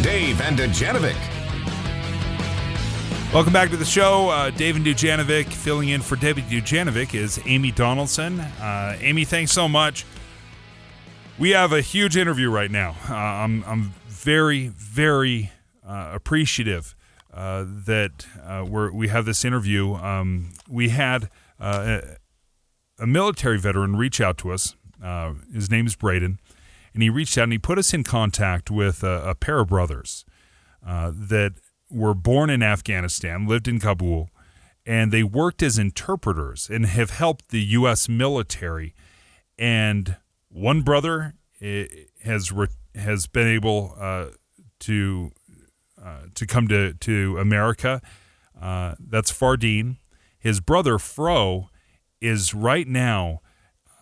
Dave and Dujanovic. Welcome back to the show. Dave and Dujanovic. Filling in for David Dujanovic is Amy Donaldson. Amy, thanks so much. We have a huge interview right now. I'm very, very appreciative that we have this interview. We had a military veteran reach out to us. His name is Braden, and he reached out and he put us in contact with a pair of brothers that were born in Afghanistan, lived in Kabul, and they worked as interpreters and have helped the U.S. military. And one brother has been able to come to America. That's Fardeen. His brother Fro is right now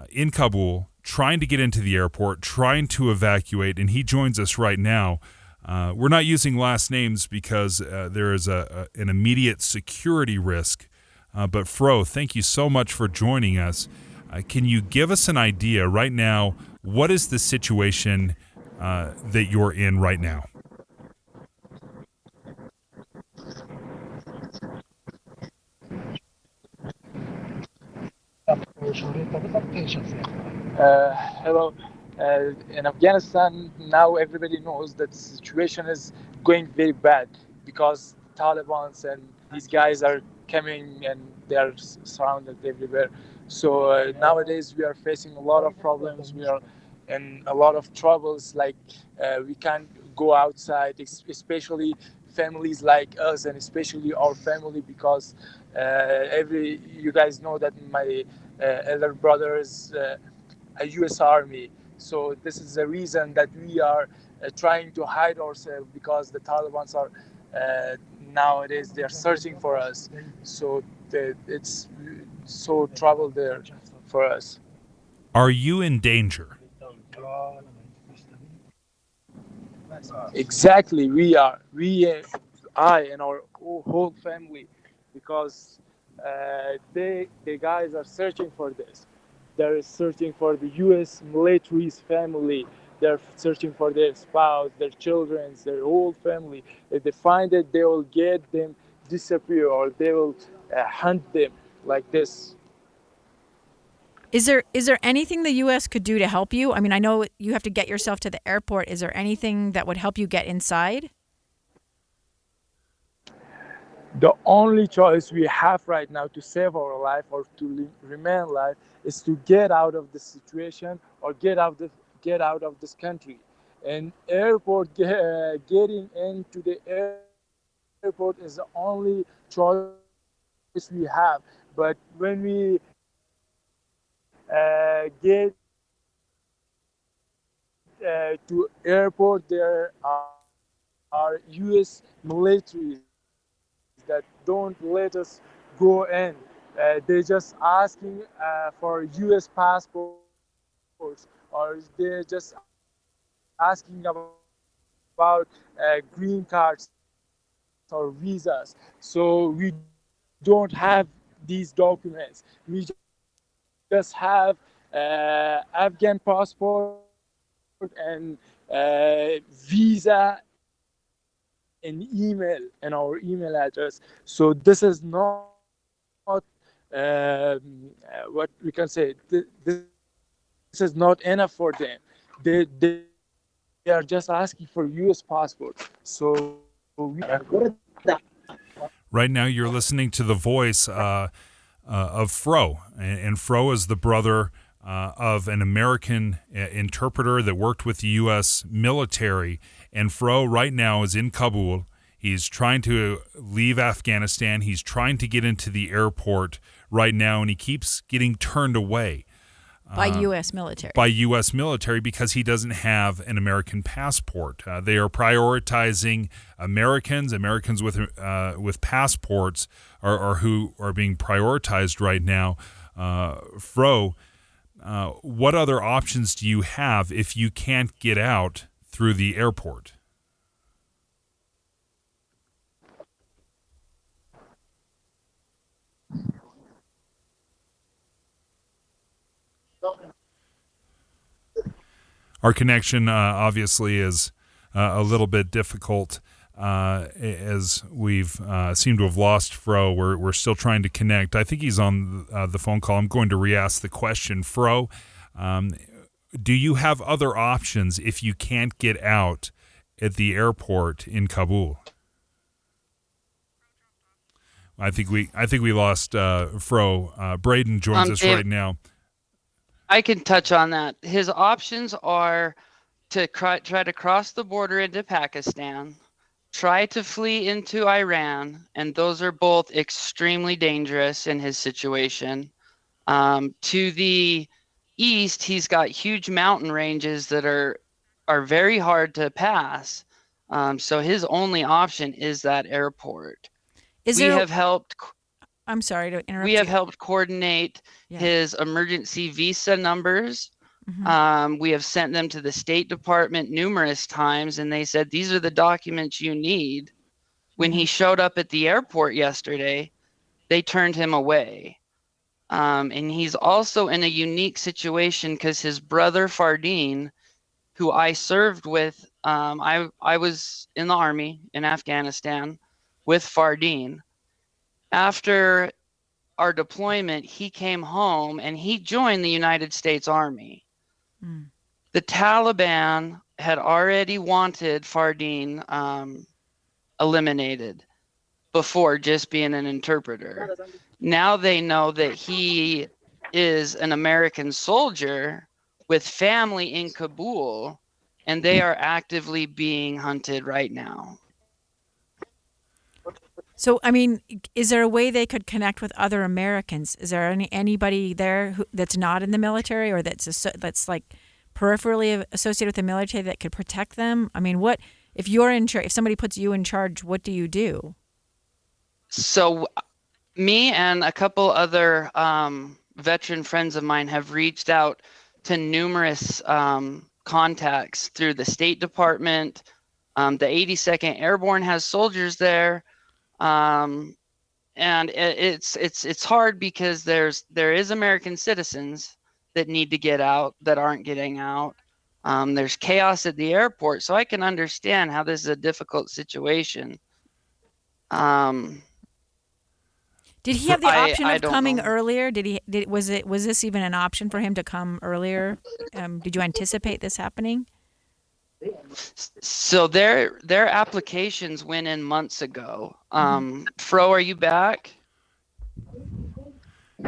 in Kabul, trying to get into the airport, trying to evacuate, and he joins us right now. We're not using last names because there is an immediate security risk. But Fro, thank you so much for joining us. Can you give us an idea right now, what is the situation that you're in right now? Hello. In Afghanistan, now everybody knows that the situation is going very bad because Taliban and these guys are coming and they are surrounded everywhere. So nowadays we are facing a lot of problems. We are in a lot of troubles. Like we can't go outside, especially families like us, and especially our family, because you guys know that my elder brother is a U.S. Army. So this is the reason that we are trying to hide ourselves, because the Taliban are nowadays they are searching for us. So it's so trouble there for us. Are you in danger? Exactly, we are. I and our whole family, because the guys are searching for this. They're searching for the U.S. military's family. They're searching for their spouse, their children, their whole family. If they find it, they will get them disappear, or they will hunt them like this. Is there anything the U.S. could do to help you? I mean, I know you have to get yourself to the airport. Is there anything that would help you get inside? The only choice we have right now to save our life or to remain alive is to get out of the situation or get out of this country. And getting into the airport is the only choice we have. But when we get to airport, there are U.S. military that don't let us go in. They're just asking for U.S. passports, or they're just asking about green cards or visas. So we don't have these documents. We just have Afghan passport and visa and email and our email address. So this is not what we can say. This is not enough for them. They are just asking for U.S. passport. So Right now you're listening to the voice of Fro, and Fro is the brother of an American interpreter that worked with the U.S. military. And Fro right now is in Kabul. He's trying to leave Afghanistan. He's trying to get into the airport right now, and he keeps getting turned away. By U.S. military. By U.S. military, because he doesn't have an American passport. They are prioritizing Americans with passports are who are being prioritized right now. Fro, what other options do you have if you can't get out through the airport? Our connection obviously is a little bit difficult as we've seemed to have lost Fro. We're still trying to connect. I think he's on the phone call. I'm going to re-ask the question. Fro, do you have other options if you can't get out at the airport in Kabul? I think we lost Fro. Braden joins us right now. I can touch on that. His options are to try to cross the border into Pakistan, try to flee into Iran, and those are both extremely dangerous in his situation. To the east, he's got huge mountain ranges that are very hard to pass. So his only option is that airport. I'm sorry to interrupt. We have helped coordinate his emergency visa numbers. Mm-hmm. We have sent them to the State Department numerous times, and they said, these are the documents you need. When he showed up at the airport yesterday, they turned him away. And he's also in a unique situation because his brother Fardeen, who I served with, I was in the army in Afghanistan with Fardeen. After our deployment, he came home and he joined the United States Army. Mm. The Taliban had already wanted Fardeen eliminated before just being an interpreter. Now they know that he is an American soldier with family in Kabul, and they are actively being hunted right now. So, I mean, is there a way they could connect with other Americans? Is there anybody there that's not in the military or that's like peripherally associated with the military that could protect them? I mean, what if you're in charge? If somebody puts you in charge, what do you do? So, me and a couple other veteran friends of mine have reached out to numerous contacts through the State Department. The 82nd Airborne has soldiers there. And it's hard because there is American citizens that need to get out that aren't getting out. There's chaos at the airport, so I can understand how this is a difficult situation. Did he have the option of coming know. earlier? Was this even an option for him to come earlier? Did you anticipate this happening? So their applications went in months ago. Fro, are you back?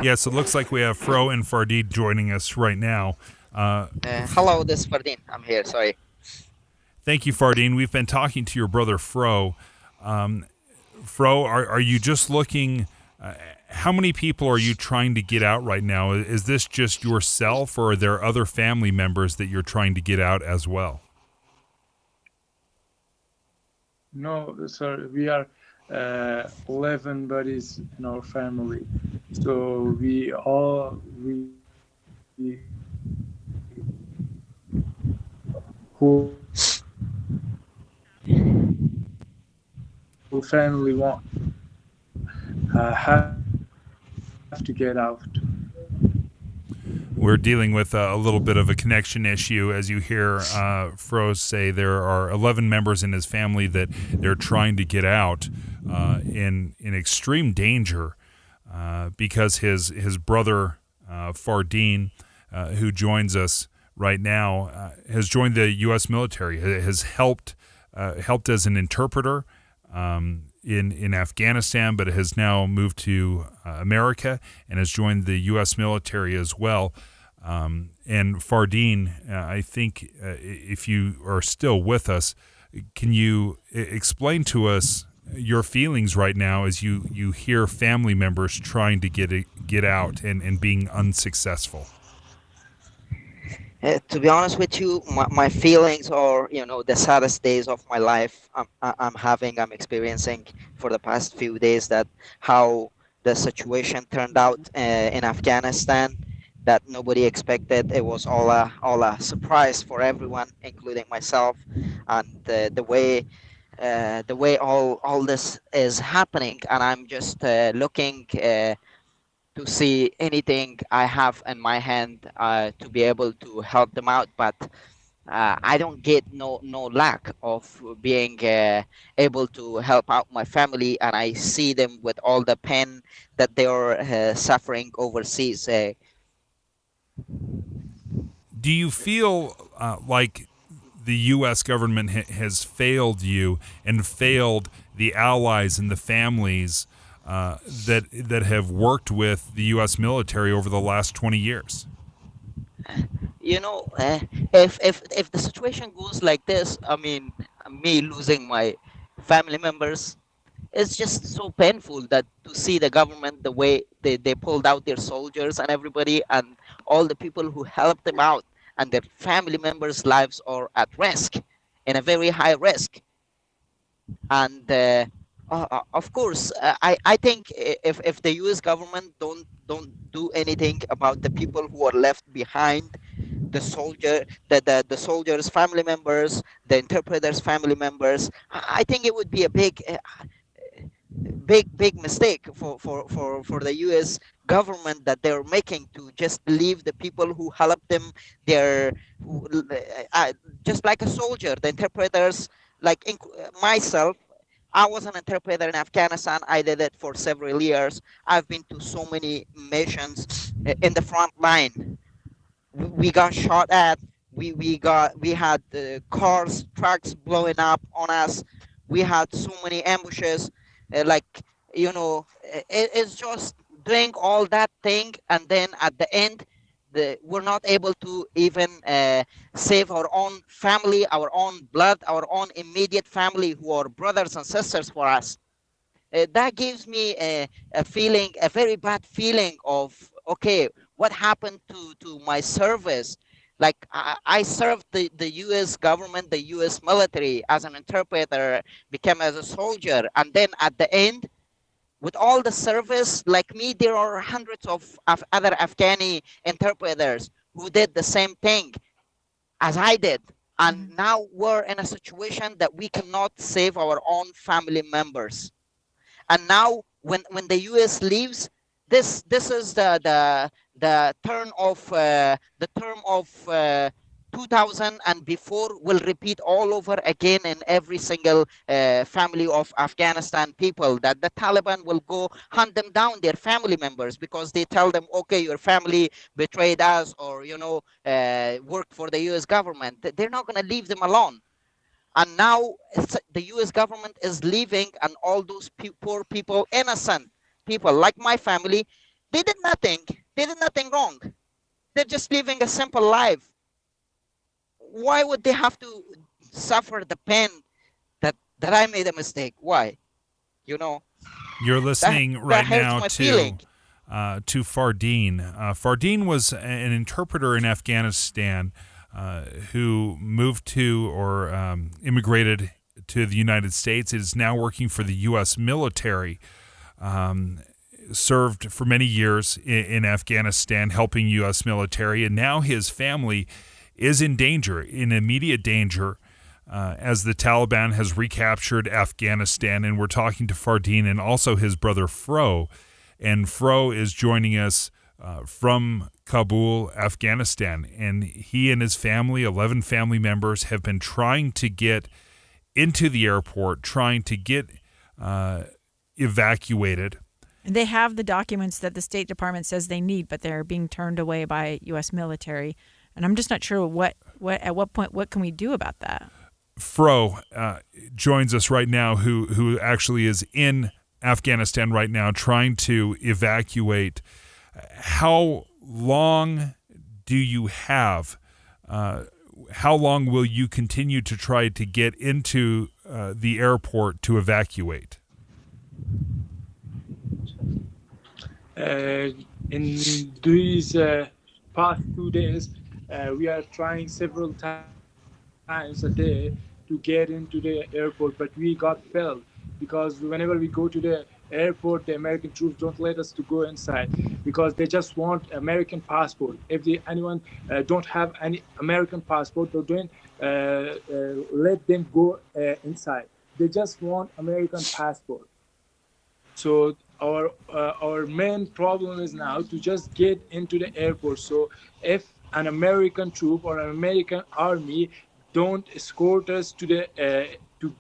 Yes, it looks like we have Fro and Fardeen joining us right now. Hello, this is Fardeen. I'm here, sorry. Thank you, Fardeen. We've been talking to your brother, Fro. Fro, are you just looking... how many people are you trying to get out right now? Is this just yourself, or are there other family members that you're trying to get out as well? No, sir. We are 11 buddies in our family, so we whole family want have to get out. We're dealing with a little bit of a connection issue. As you hear Fro say, there are 11 members in his family that they're trying to get out in extreme danger because his brother Fardeen, who joins us right now, has joined the U.S. military, has helped as an interpreter in Afghanistan, but has now moved to America and has joined the U.S. military as well. And Fardeen, I think if you are still with us, can you explain to us your feelings right now as you hear family members trying to get out and being unsuccessful? To be honest with you, my feelings are, the saddest days of my life. I'm experiencing for the past few days that how the situation turned out in Afghanistan that nobody expected. It was all a surprise for everyone, including myself, and the way all this is happening. And I'm just looking to see anything I have in my hand to be able to help them out. But I don't get no lack of being able to help out my family, and I see them with all the pain that they are suffering overseas. Do you feel like the U.S. government has failed you and failed the allies and the families that have worked with the U.S. military over the last 20 years? You know, if the situation goes like this, I mean, me losing my family members, it's just so painful that to see the government the way they pulled out their soldiers and everybody and all the people who helped them out, and their family members' lives are at risk, in a very high risk. And of course, I think if the U.S. government don't do anything about the people who are left behind, the soldiers' family members, the interpreters' family members, I think it would be a big mistake for the US government that they're making to just leave the people who help them. They're uh, just like a soldier, the interpreters, like myself. I was an interpreter in Afghanistan. I did it for several years. I've been to so many missions in the front line. We got shot at. We had cars, trucks blowing up on us. We had so many ambushes. Like, it's just doing all that thing, and then at the end, we're not able to even save our own family, our own blood, our own immediate family who are brothers and sisters for us. That gives me a feeling, a very bad feeling of, okay, what happened to my service? Like, I served the U.S. government, the U.S. military as an interpreter, became as a soldier, and then at the end, with all the service, like me, there are hundreds of other Afghani interpreters who did the same thing as I did. Mhm. And now we're in a situation that we cannot save our own family members. And now when the US leaves, this is the term of 2000 and before will repeat all over again in every single family of Afghanistan people, that the Taliban will go hunt them down, their family members, because they tell them, okay, your family betrayed us, or worked for the US government. They're not going to leave them alone. And now the US government is leaving, and all those poor people, innocent people like my family, they did nothing. They did nothing wrong. They're just living a simple life. Why would they have to suffer the pain that I made a mistake? Why? You know, You're that listening that right hurts now my feeling. to Fardeen. Fardeen was an interpreter in Afghanistan who moved to or immigrated to the United States. Is now working for the U.S. military. Served for many years in Afghanistan, helping U.S. military, and now his family is in danger, in immediate danger, as the Taliban has recaptured Afghanistan. And we're talking to Fardeen and also his brother Fro. And Fro is joining us from Kabul, Afghanistan. And he and his family, 11 family members, have been trying to get into the airport, trying to get evacuated. And they have the documents that the State Department says they need, but they're being turned away by U.S. military. And I'm just not sure at what point, what can we do about that? Fro joins us right now, who actually is in Afghanistan right now trying to evacuate. How long do you have? How long will you continue to try to get into the airport to evacuate? In these past 2 days, we are trying several times a day to get into the airport, but we got failed because whenever we go to the airport, the American troops don't let us to go inside because they just want American passport. If anyone don't have any American passport, they don't let them go inside. They just want American passport. So our main problem is now to just get into the airport. So if an American troop or an American army don't escort us to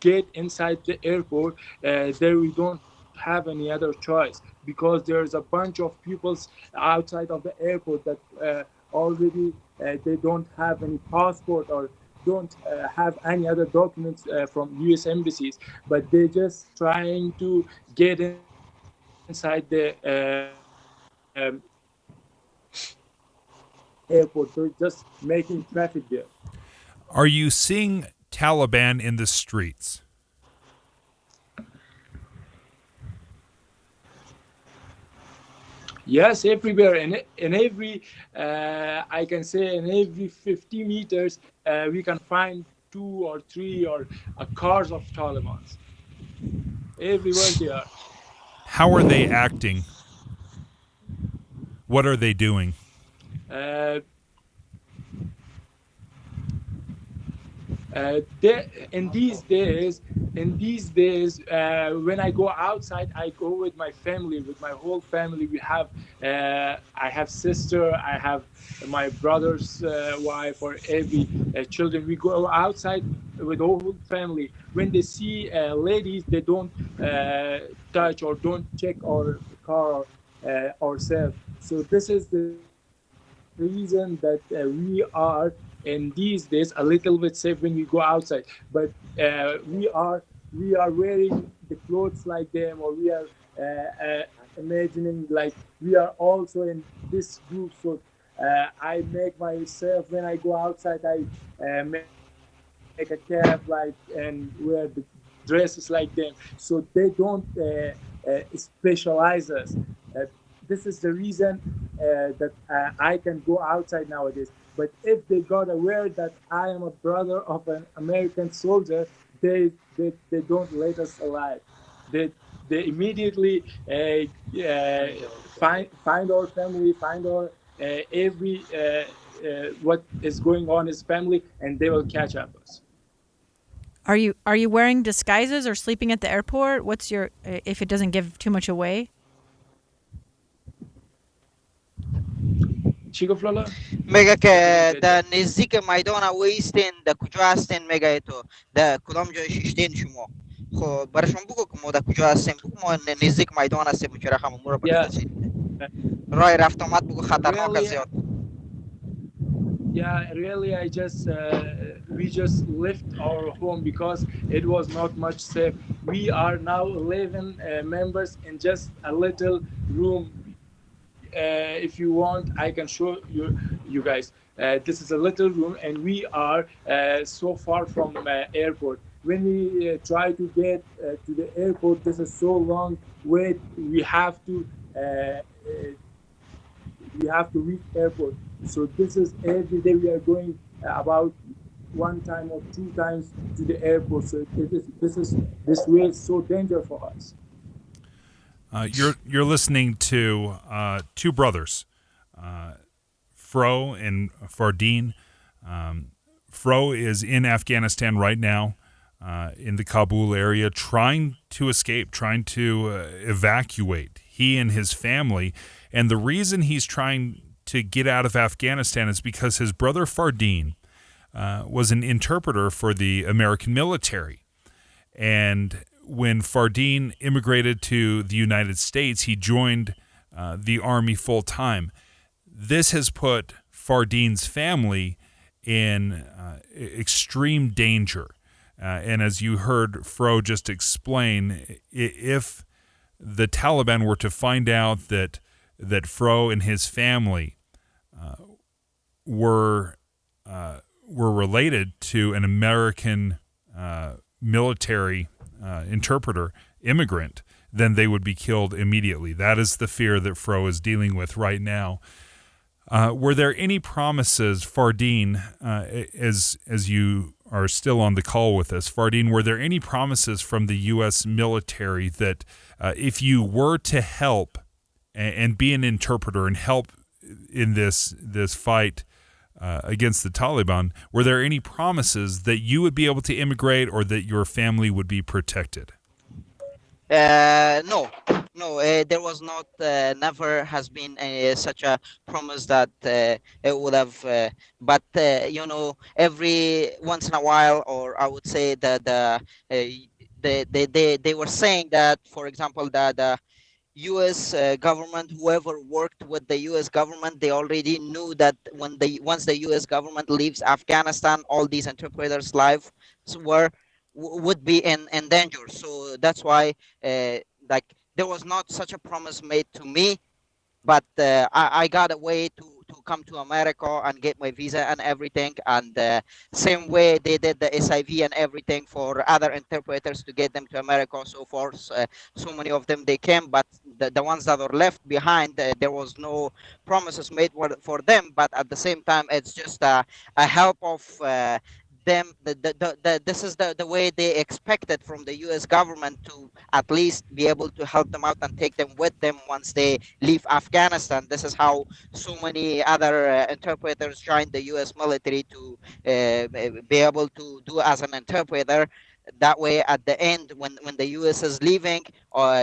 get inside the airport, there we don't have any other choice, because there's a bunch of peoples outside of the airport that already they don't have any passport or don't have any other documents from U.S. embassies, but they're just trying to get inside the airport. So it's just making traffic there. Are you seeing Taliban in the streets? Yes, everywhere, in every, I can say, in every 50 meters, we can find two or three or cars of Taliban's. Everywhere they are. How are they acting? What are they doing? Uh, in these days, when I go outside, I go with my family, with my whole family. I have sister, I have my brother's wife, or every children. We go outside with the whole family. When they see ladies, they don't touch or don't check our car ourselves. So this is the reason that we are in these days a little bit safe when we go outside. But we are wearing the clothes like them, or we are imagining like we are also in this group. So I make myself, when I go outside, I make a cap like and wear the dresses like them, so they don't specialize us. Uh, this is the reason that I can go outside nowadays. But if they got aware that I am a brother of an American soldier, they don't let us alive. They they immediately find our family, find our every what is going on in his family, and they will catch up us. Are you wearing disguises or sleeping at the airport? What's your if it doesn't give too much away? Chico Flala? Mega I didn't که get در that. نزدیک میدان وایستین در کجا هستین میگه تو در کدام جای ششتین شما خب برشون بگو که ما در کجا هستیم بگو ما نزدیک میدان هستیم و چه رقم امور به Yeah, رسید راه رفت آمد بگو خطرناک really, زیاد yeah, really. I just we just left our home because it was not much safe. We are now 11 members in just a little room. If you want, I can show you guys. This is a little room, and we are so far from airport. When we try to get to the airport, this is so long wait. We have to reach airport. So this is every day we are going about one time or two times to the airport. So this way is so dangerous for us. You're listening to two brothers, Fro and Fardeen. Fro is in Afghanistan right now, in the Kabul area, trying to escape, trying to evacuate. He and his family, and the reason he's trying to get out of Afghanistan is because his brother Fardeen was an interpreter for the American military, and when Fardeen immigrated to the United States, he joined the Army full time. This has put Fardeen's family in extreme danger. And as you heard Fro just explain, if the Taliban were to find out that Fro and his family were related to an American military interpreter, immigrant, then they would be killed immediately. That is the fear that Fro is dealing with right now. Were there any promises, Fardeen, as you are still on the call with us, Fardeen, were there any promises from the U.S. military that if you were to help and be an interpreter and help in this fight against the Taliban, were there any promises that you would be able to immigrate or that your family would be protected? No. No, there was not, never has been such a promise that it would have. But every once in a while, or I would say that they were saying that, for example, the U.S. Government, whoever worked with the U.S. government, they already knew that once the U.S. government leaves Afghanistan, all these interpreters' lives would be in danger. So that's why, like, there was not such a promise made to me, but I got a way to come to America and get my visa and everything. And same way they did the SIV and everything for other interpreters to get them to America. So forth, so many of them they came, but the ones that are left behind, there was no promises made for them. But at the same time, it's just a help of. Them this is the way they expected from the US government to at least be able to help them out and take them with them once they leave Afghanistan. This is how so many other interpreters joined the US military to be able to do as an interpreter. That way, at the end, when the US is leaving,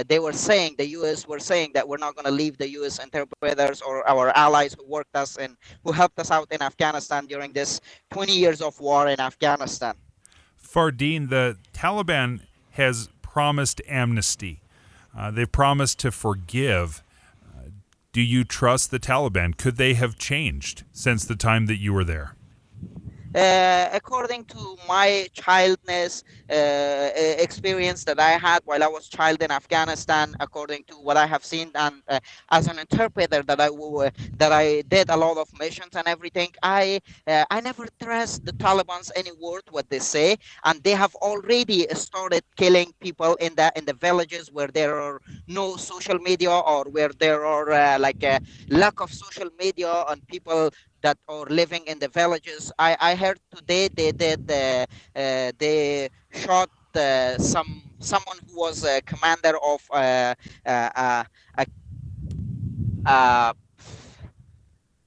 they were saying, the US were saying that we're not going to leave the US interpreters or our allies who worked us and who helped us out in Afghanistan during this 20 years of war in Afghanistan. Fardeen, the Taliban has promised amnesty. They've promised to forgive. Do you trust the Taliban? Could they have changed since the time that you were there? According to my childness experience that I had while I was child in Afghanistan, according to what I have seen, and as an interpreter that I did a lot of missions and everything, I never trust the Taliban's any word what they say, and they have already started killing people in the villages where there are no social media, or where there are like a lack of social media and people that are living in the villages. I heard today they shot someone who was a commander of uh, a, uh,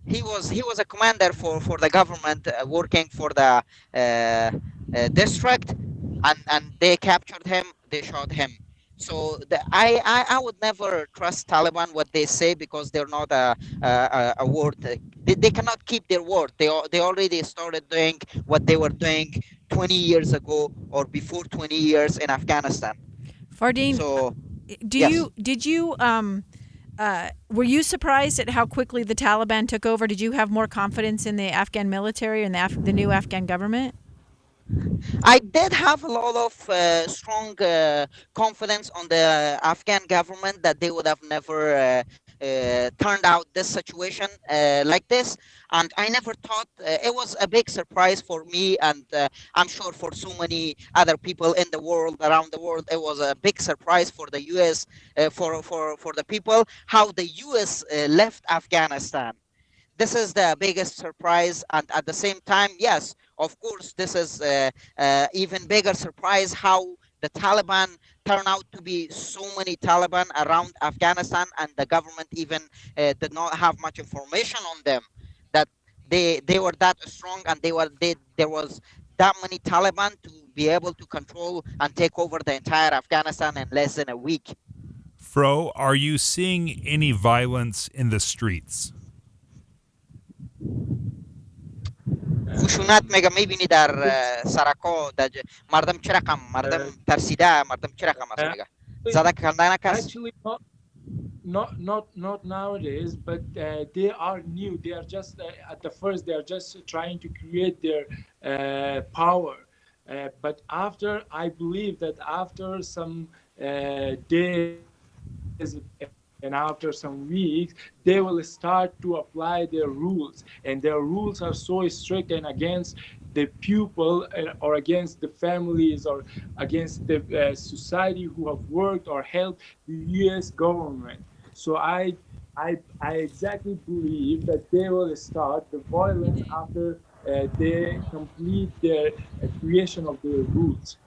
he was a commander for the government, working for the district, and they captured him, they shot him. So I would never trust Taliban what they say, because they're not a word. They cannot keep their word. They already started doing what they were doing 20 years ago, or before 20 years in Afghanistan. Fardeen, So yes. did you were you surprised at how quickly the Taliban took over? Did you have more confidence in the Afghan military and the new Afghan government? I did have a lot of strong confidence on the Afghan government that they would have never turned out this situation like this. And I never thought, it was a big surprise for me, and I'm sure for so many other people in the world, around the world, it was a big surprise for the US, for the people, how the US left Afghanistan. This is the biggest surprise. And at the same time, yes, of course, this is even bigger surprise how the Taliban turn out to be so many Taliban around Afghanistan, and the government even did not have much information on them, that they were that strong, and there was that many Taliban to be able to control and take over the entire Afghanistan in less than a week. Fro, are you seeing any violence in the streets? خشونت میگم میبینی در سرکا مردم چه رقم مردم ترسیده مردم چه رقم است میگه زده کردن کس Actually, not nowadays, but they are new. They are just at the first they are just trying to create their power. But after, I believe that after some days and after some weeks, they will start to apply their rules, and their rules are so strict and against the people, or against the families, or against the society who have worked or helped the U.S. government. So I exactly believe that they will start the violence after they complete their creation of their rules.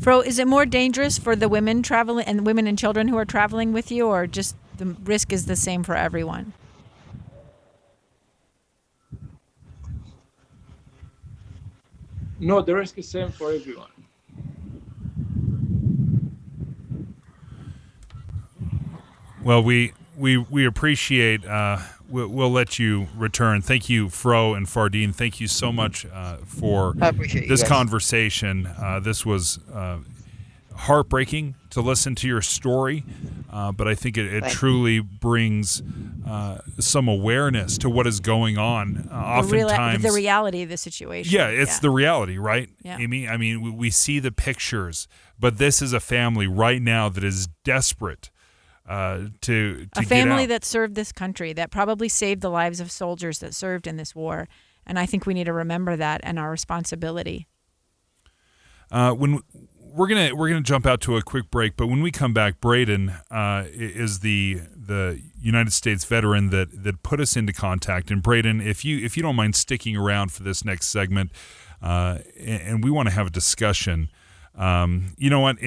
Fro, is it more dangerous for the women traveling and women and children who are traveling with you, or just the risk is the same for everyone? No, the risk is same for everyone. Well, we appreciate. We'll let you return. Thank you, Fro and Fardeen. Thank you so much for I appreciate you this guys. conversation. This was heartbreaking to listen to your story, but I think it truly brings some awareness to what is going on. Oftentimes, the reality of the situation. Yeah, it's the reality, right, Yeah. Amy? I mean, we see the pictures, but this is a family right now that is desperate to a family get out. that served this country, that probably saved the lives of soldiers that served in this war, and I think we need to remember that and our responsibility. When we're gonna jump out to a quick break, but when we come back, Braden is the United States veteran that put us into contact. And Braden, if you don't mind sticking around for this next segment, and we want to have a discussion. You know what?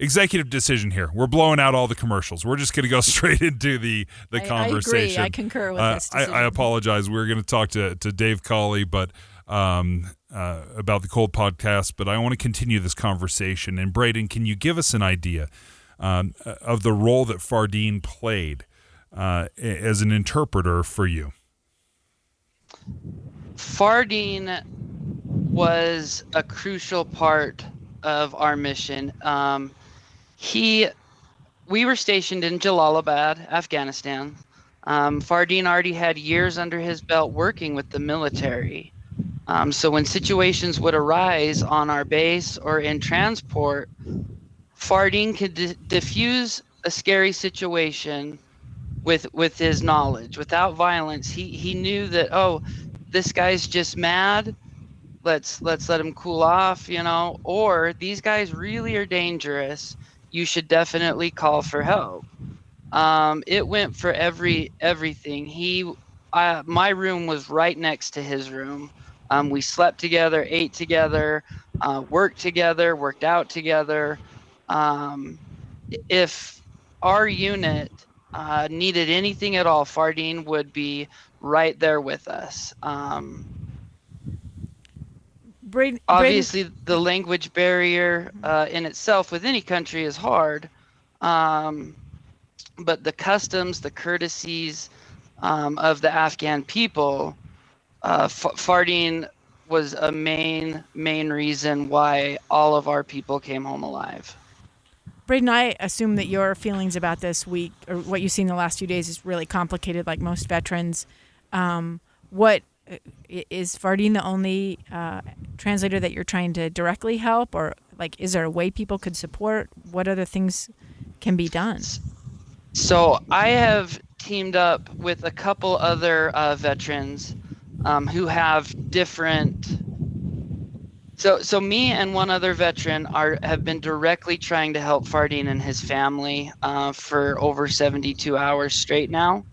Executive decision here. We're blowing out all the commercials. We're just going to go straight into the conversation. I agree. I concur with this decision. I apologize. We're going to talk to Dave Cawley, but about the Cold podcast. But I want to continue this conversation. And Braden, can you give us an idea of the role that Fardeen played as an interpreter for you? Fardeen was a crucial part of our mission. We were stationed in Jalalabad, Afghanistan. Fardeen already had years under his belt working with the military. So when situations would arise on our base or in transport, Fardeen could diffuse a scary situation with his knowledge, without violence. He knew that, oh, this guy's just mad. Let's let him cool off, or these guys really are dangerous. You should definitely call for help. It went for everything. My room was right next to his room. We slept together, ate together, worked out together. If our unit needed anything at all, Fardeen would be right there with us. Obviously, the language barrier in itself with any country is hard, but the customs, the courtesies of the Afghan people, Fardeen was a main reason why all of our people came home alive. Braden, I assume that your feelings about this week, or what you've seen the last few days, is really complicated, like most veterans. What is Fardeen the only translator that you're trying to directly help, or is there a way people could support? What other things can be done? So I have teamed up with a couple other veterans who have different. So me and one other veteran have been directly trying to help Fardeen and his family for over 72 hours straight now.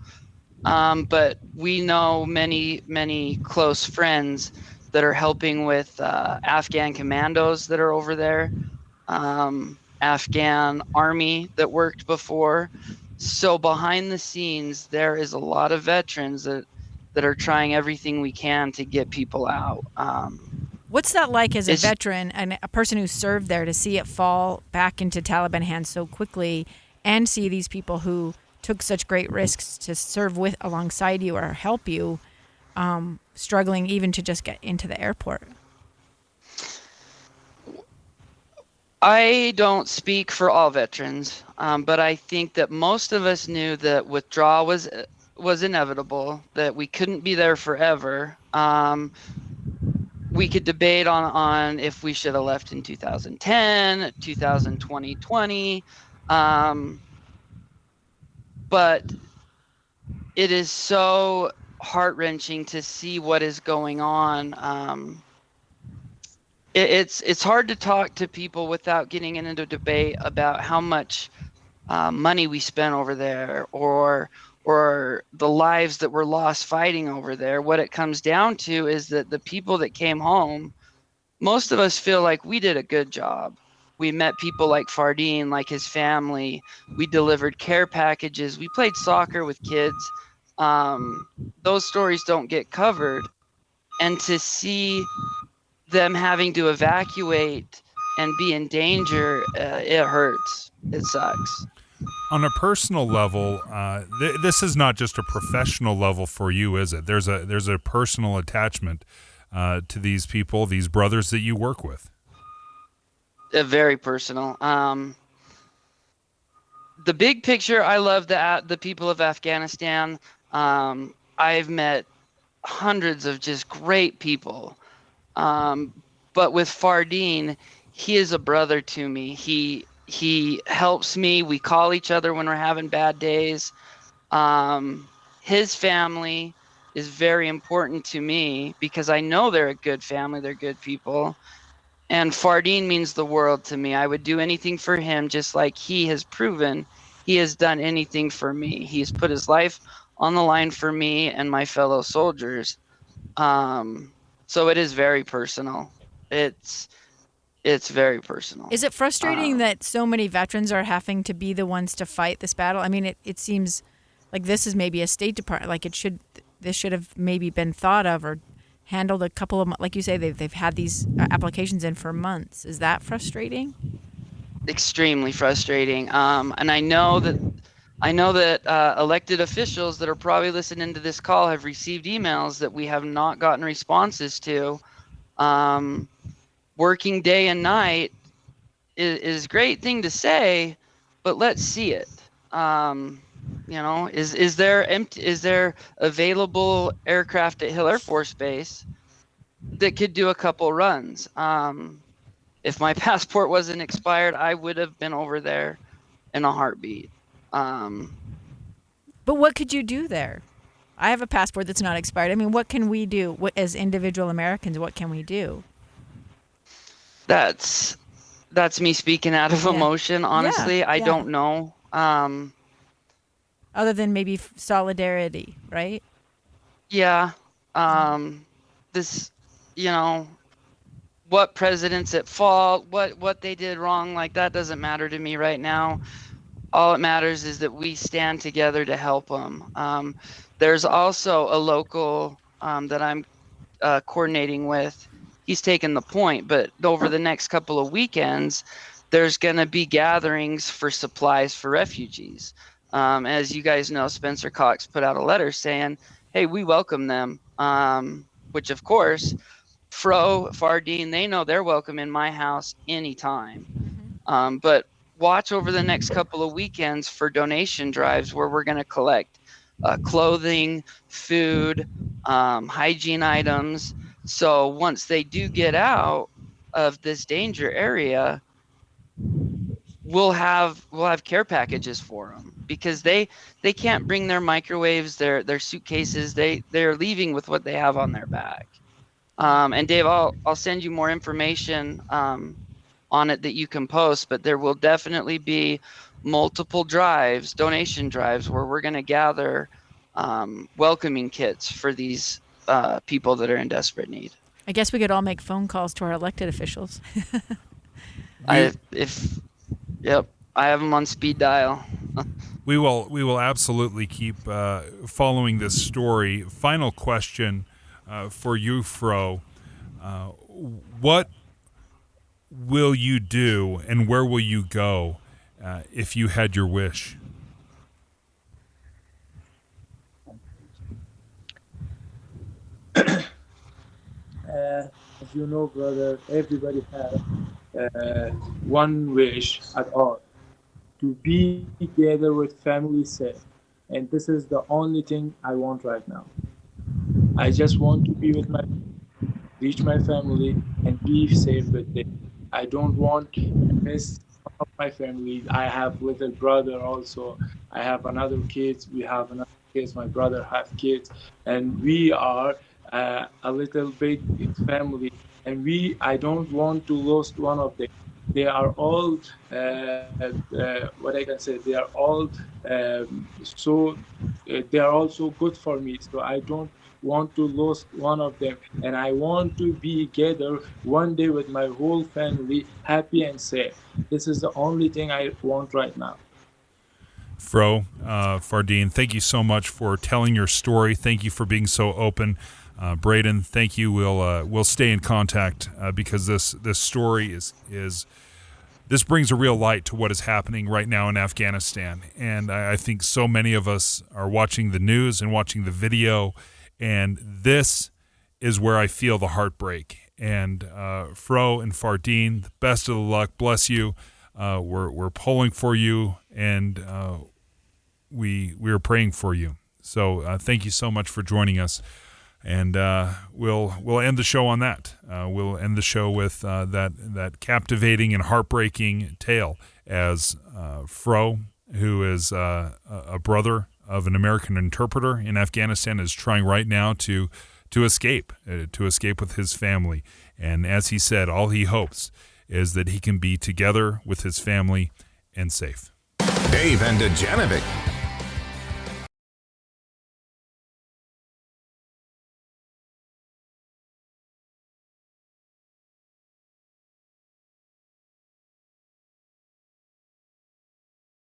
But we know many close friends that are helping with Afghan commandos that are over there, Afghan army that worked before. So behind the scenes, there is a lot of veterans that are trying everything we can to get people out. What's that like as a veteran and a person who served there, to see it fall back into Taliban hands so quickly, and see these people who took such great risks to serve alongside you or help you, struggling even to just get into the airport? I don't speak for all veterans, but I think that most of us knew that withdrawal was inevitable, that we couldn't be there forever. We could debate on if we should have left in 2010, 2020, but it is so heart-wrenching to see what is going on. It's hard to talk to people without getting into a debate about how much money we spent over there, or the lives that were lost fighting over there. What it comes down to is that the people that came home, most of us feel like we did a good job. We met people like Fardeen, like his family. We delivered care packages. We played soccer with kids. Those stories don't get covered. And to see them having to evacuate and be in danger, it hurts. It sucks. On a personal level, this is not just a professional level for you, is it? There's a personal attachment to these people, these brothers that you work with. Very personal. The big picture, I love the people of Afghanistan. I've met hundreds of just great people. But with Fardeen, he is a brother to me. He helps me. We call each other when we're having bad days. His family is very important to me because I know they're a good family. They're good people. And Fardeen means the world to me. I would do anything for him, just like he has proven he has done anything for me. He's put his life on the line for me and my fellow soldiers. So it is very personal. It's very personal. Is it frustrating that so many veterans are having to be the ones to fight this battle? I mean, it seems like this is maybe a State Department, like this should have maybe been thought of or handled a couple of, like you say, they've had these applications in for months. Is that frustrating? Extremely frustrating. And I know that elected officials that are probably listening to this call have received emails that we have not gotten responses to. Working day and night is a great thing to say, but let's see it. Is there available aircraft at Hill Air Force Base that could do a couple runs? If my passport wasn't expired, I would have been over there in a heartbeat. But what could you do there? I have a passport that's not expired. I mean, what can we do? As individual Americans, what can we do? That's me speaking out of emotion. Honestly, I don't know. Other than maybe solidarity, right? Yeah. What president's at fault, what they did wrong, like that doesn't matter to me right now. All it matters is that we stand together to help them. There's also a local that I'm coordinating with. He's taken the point, but over the next couple of weekends, there's going to be gatherings for supplies for refugees. As you guys know, Spencer Cox put out a letter saying, hey, we welcome them, which of course, Fardeen, they know they're welcome in my house anytime. But watch over the next couple of weekends for donation drives where we're going to collect clothing, food, hygiene items. So once they do get out of this danger area, we'll have care packages for them because they can't bring their microwaves, their suitcases. They're leaving with what they have on their back. And Dave, I'll send you more information on it that you can post, but there will definitely be multiple drives, donation drives, where we're going to gather welcoming kits for these people that are in desperate need. I guess we could all make phone calls to our elected officials. I have them on speed dial. We will absolutely keep following this story. Final question for you, Fro. What will you do and where will you go if you had your wish? As you know, brother, everybody has one wish at all, to be together with family safe. And this is the only thing I want right now. I just want to be with reach my family and be safe with them. I don't want to miss my family. I have little brother also. I have another kids. We have another kids. My brother have kids, and we are a little big family. And I don't want to lose one of them. They are all what I can say. They are all they are also good for me. So I don't want to lose one of them, and I want to be together one day with my whole family, happy and safe. This is the only thing I want right now. Fro, Fardeen, thank you so much for telling your story. Thank you for being so open. Braden, thank you. We'll stay in contact because this story is this brings a real light to what is happening right now in Afghanistan. And I think so many of us are watching the news and watching the video, and this is where I feel the heartbreak. And Fro and Fardeen, the best of the luck. Bless you. We're pulling for you, and we are praying for you. So thank you so much for joining us. And we'll end the show on that. We'll end the show with that captivating and heartbreaking tale as Fro, who is a brother of an American interpreter in Afghanistan, is trying right now to escape with his family. And as he said, all he hopes is that he can be together with his family and safe. Dave and Dujanovic.